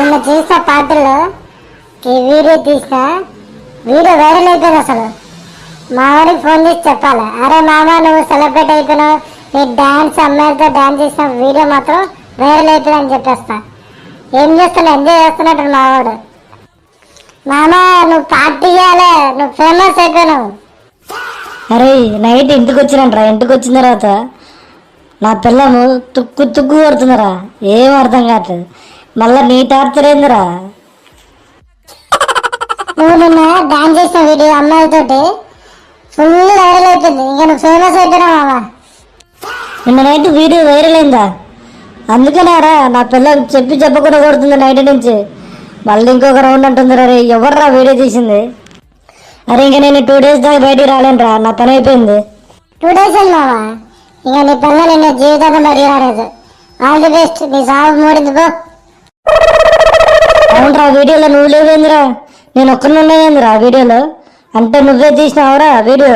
నిన్న చేసిన పార్టీలో ఈ వీడియో తీసిన వీడియో వైరల్ అయిపోయింది. అసలు మా వాడికి ఫోన్ చేసి చెప్పాలి, అరే మామ నువ్వు సెలబ్రేట్ అయిపోయినావు, నీ డాన్స్ అమ్మాయిలతో డాన్స్ చేసిన వీడియో మాత్రం వైరల్ అయిపోయింది అని చెప్పేస్తా. ఏం చేస్తున్నా, ఎంజాయ్ చేస్తున్నట్టు మా వాడు. మామ నువ్వు పార్టీ చేయాలి, నువ్వు ఫేమస్ అయిపోయినావు. అరే నైట్ ఇంటికి వచ్చినంట్రా, ఇంటికి వచ్చిన తర్వాత నా పిల్లము తుక్కు తుక్కు కొడుతుందిరా, ఏం అర్థం కావట్లేదు. మళ్ళీ నీ టార్చర్ ఏందిరా? నువ్వు నిన్న డాన్స్ చేసిన వీడియో అమ్మాయిలతోటి ఫుల్ వైరల్ అయిపోయింది, ఇంకా నువ్వు ఫేమస్ అయిపోయినావు మామ. నిన్న నైట్ వీడియో వైరల్ అయిందా? అందుకనేరా నా పిల్ల చెప్పకుండా కొడుతుంది నైట్ నుంచి. మళ్ళీ ఇంకొక రౌండ్ అంటుందిరా. రే ఎవర్రా వీడియో తీసింది? అరే ఇంకా నేను 2 days దాకా బయటికి రాలేనురా, నా పని అయిపోయింది. 2 days మామ, ఇంకా నీ పిల్ల నిన్న జీవితాంతం బయటికి రాలేదు. ఆల్ ది బెస్ట్, నీ సాగు మూడింది పో. అవునరా, వీడియోలో నువ్వు లేవేందిరా? నేను ఒక్కనే ఉండేందిరా వీడియోలో? అంటే నువ్వే తీసినావురా వీడియో?